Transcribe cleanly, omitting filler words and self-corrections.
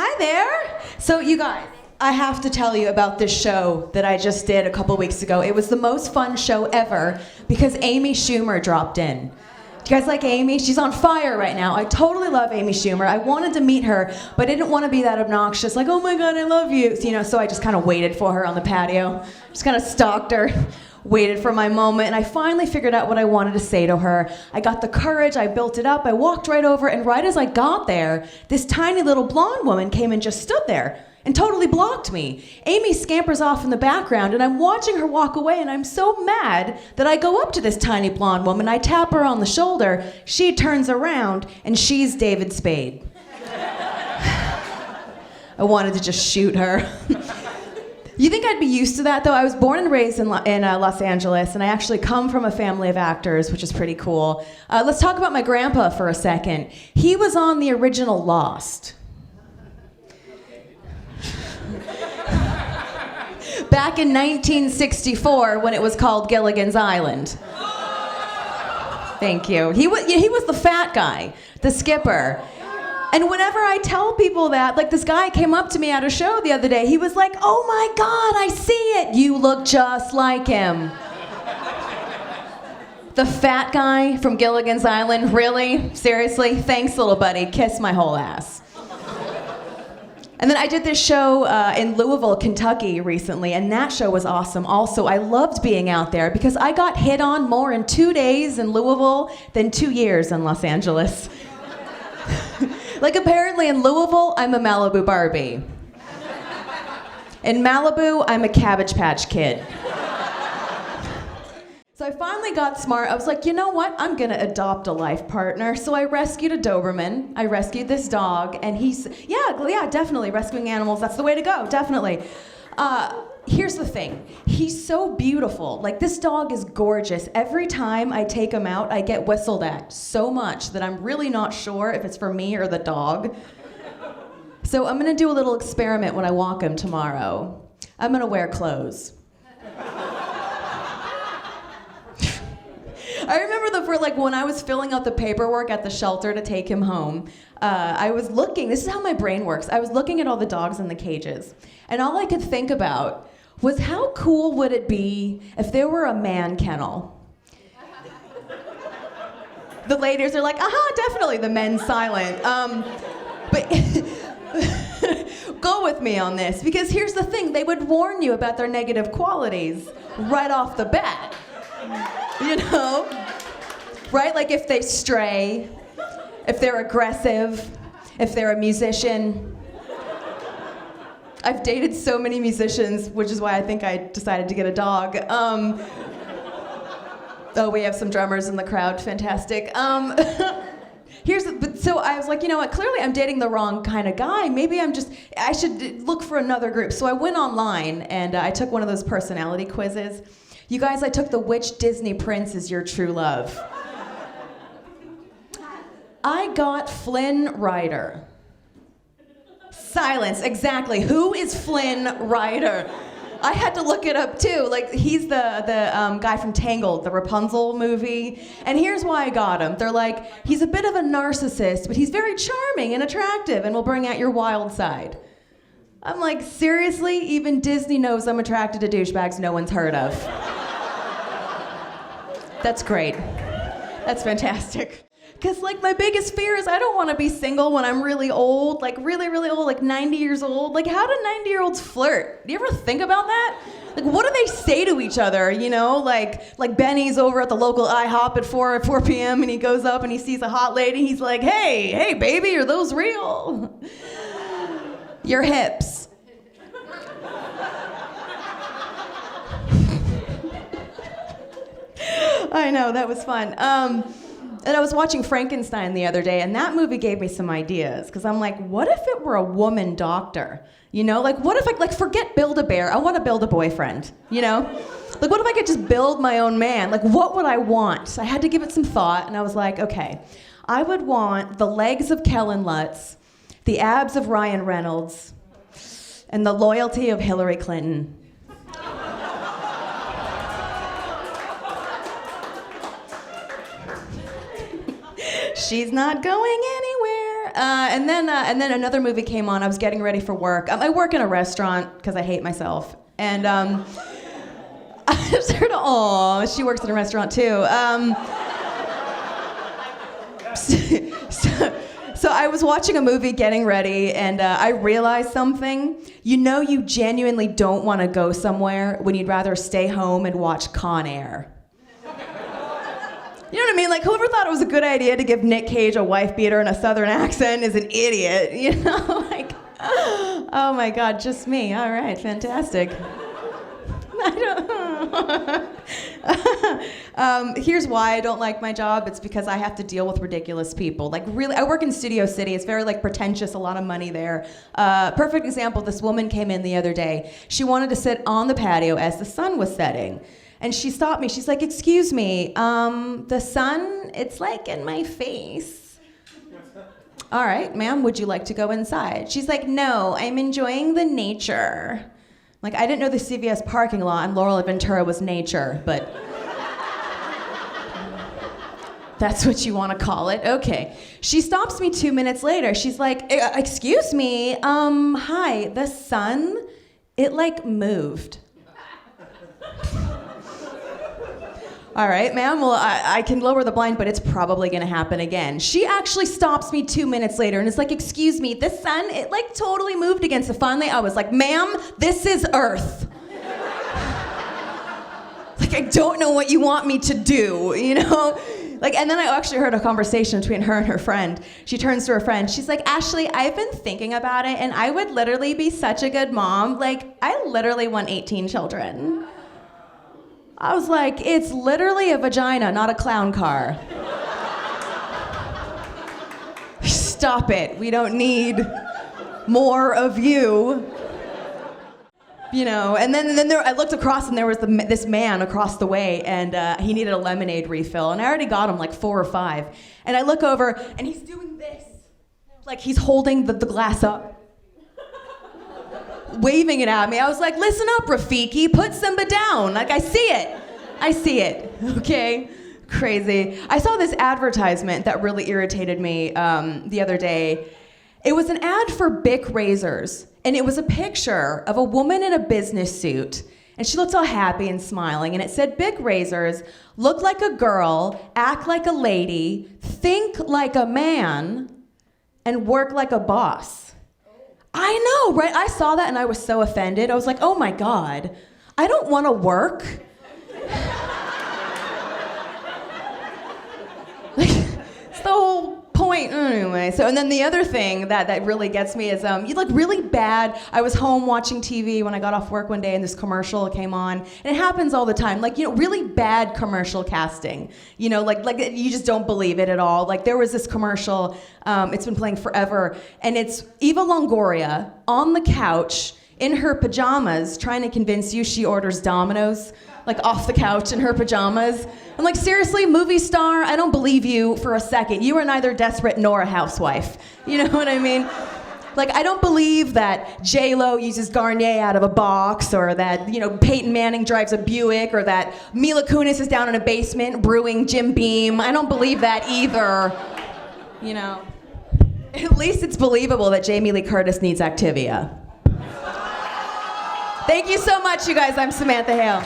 Hi there. So you guys, I have to tell you about this show that I just did a couple weeks ago. It was the most fun show ever because Amy Schumer dropped in. Do you guys like Amy? She's on fire right now. I totally love Amy Schumer. I wanted to meet her, but I didn't want to be that obnoxious, like, oh my God, I love you. So I just kind of waited for her on the patio. Just kind of stalked her, waited for my moment, and I finally figured out what I wanted to say to her. I got the courage, I built it up, I walked right over, and right as I got there, this tiny little blonde woman came and just stood there and totally blocked me. Amy scampers off in the background, and I'm watching her walk away, and I'm so mad that I go up to this tiny blonde woman, I tap her on the shoulder, she turns around, and she's David Spade. I wanted to just shoot her. You think I'd be used to that, though? I was born and raised in Los Angeles, and I actually come from a family of actors, which is pretty cool. Let's talk about my grandpa for a second. He was on the original Lost. Back in 1964, when it was called Gilligan's Island. Thank you. He was the fat guy, the skipper. And whenever I tell people that, like this guy came up to me at a show the other day, he was like, oh my God, I see it. You look just like him. The fat guy from Gilligan's Island, really? Seriously? Thanks, little buddy. Kiss my whole ass. And then I did this show in Louisville, Kentucky recently, and that show was awesome. Also, I loved being out there because I got hit on more in 2 days in Louisville than 2 years in Los Angeles. Like apparently in Louisville, I'm a Malibu Barbie. In Malibu, I'm a Cabbage Patch Kid. So I finally got smart. I was like, you know what? I'm gonna adopt a life partner. So I rescued a Doberman. I rescued this dog, and yeah, definitely rescuing animals. That's the way to go, definitely. Here's the thing. He's so beautiful. Like this dog is gorgeous. Every time I take him out, I get whistled at so much that I'm really not sure if it's for me or the dog. So I'm gonna do a little experiment when I walk him tomorrow. I'm gonna wear clothes. I remember when I was filling out the paperwork at the shelter to take him home, I was looking, this is how my brain works, I was looking at all the dogs in the cages, and all I could think about was how cool would it be if there were a man kennel? The ladies are like, definitely, the men's silent. But go with me on this, because here's the thing, they would warn you about their negative qualities right off the bat. You know? Right? Like if they stray, if they're aggressive, if they're a musician. I've dated so many musicians, which is why I think I decided to get a dog. Oh, we have some drummers in the crowd. Fantastic. So I was like, you know what? Clearly I'm dating the wrong kind of guy. Maybe I should look for another group. So I went online and I took one of those personality quizzes. You guys, I took the which Disney prince is your true love? I got Flynn Rider. Silence, exactly. Who is Flynn Rider? I had to look it up too. Like he's the guy from Tangled, the Rapunzel movie. And here's why I got him. They're like, he's a bit of a narcissist, but he's very charming and attractive and will bring out your wild side. I'm like, seriously? Even Disney knows I'm attracted to douchebags no one's heard of. That's great. That's fantastic. Because like my biggest fear is I don't want to be single when I'm really old, like really, really old, like 90 years old. Like how do 90-year-olds flirt? Do you ever think about that? Like what do they say to each other, you know? Like Benny's over at the local IHOP at 4 p.m. and he goes up and he sees a hot lady. He's like, hey baby, are those real? Your hips. I know, that was fun. And I was watching Frankenstein the other day, and that movie gave me some ideas, because I'm like, what if it were a woman doctor? You know, like what if forget Build-A-Bear, I want to build a boyfriend, you know? Like what if I could just build my own man? Like what would I want? I had to give it some thought, and I was like, okay, I would want the legs of Kellen Lutz, the abs of Ryan Reynolds, and the loyalty of Hillary Clinton. She's not going anywhere. and then another movie came on. I was getting ready for work. I work in a restaurant because I hate myself. And I just heard, oh, she works in a restaurant too. So I was watching a movie getting ready, and I realized something. You know you genuinely don't want to go somewhere when you'd rather stay home and watch Con Air. You know what I mean? Like, whoever thought it was a good idea to give Nick Cage a wife beater and a southern accent is an idiot, you know? Like, oh my God, just me. All right, fantastic. Here's why I don't like my job. It's because I have to deal with ridiculous people. Like, really, I work in Studio City. It's very, like, pretentious, a lot of money there. Perfect example, this woman came in the other day. She wanted to sit on the patio as the sun was setting. And she stopped me. She's like, excuse me, the sun, it's like in my face. All right, ma'am, would you like to go inside? She's like, no, I'm enjoying the nature. Like, I didn't know the CVS parking lot in Laurel and Ventura was nature, but that's what you want to call it? Okay. She stops me 2 minutes later. She's like, excuse me, hi, the sun, it like moved. All right, ma'am, well, I can lower the blind, but it's probably gonna happen again. She actually stops me 2 minutes later and is like, excuse me, the sun, it like totally moved against the finally. I was like, ma'am, this is Earth. Like, I don't know what you want me to do, you know? Like, and then I actually heard a conversation between her and her friend. She turns to her friend, she's like, Ashley, I've been thinking about it and I would literally be such a good mom. Like, I literally want 18 children. I was like, it's literally a vagina, not a clown car. Stop it. We don't need more of you. You know, and then there, I looked across and there was this man across the way and he needed a lemonade refill and I already got him like 4 or 5. And I look over and he's doing this. Like he's holding the glass up. Waving it at me. I was like, listen up, Rafiki, put Simba down. Like, I see it, okay? Crazy. I saw this advertisement that really irritated me the other day. It was an ad for Bic razors, and it was a picture of a woman in a business suit, and she looked all happy and smiling, and it said, Bic razors, look like a girl, act like a lady, think like a man, and work like a boss. I know, right? I saw that and I was so offended. I was like, oh my God, I don't want to work. Like, it's the whole point. Anyway, so, and then the other thing that really gets me is, you look really bad. I was home watching TV when I got off work one day and this commercial came on. And it happens all the time. Like, you know, really bad commercial casting. You know, like you just don't believe it at all. Like there was this commercial, it's been playing forever, and it's Eva Longoria on the couch in her pajamas trying to convince you she orders Domino's, like off the couch in her pajamas. I'm like, seriously, movie star, I don't believe you for a second. You are neither desperate nor a housewife. You know what I mean? Like, I don't believe that J-Lo uses Garnier out of a box, or that, you know, Peyton Manning drives a Buick, or that Mila Kunis is down in a basement brewing Jim Beam. I don't believe that either, you know. At least it's believable that Jamie Lee Curtis needs Activia. Thank you so much, you guys. I'm Samantha Hale.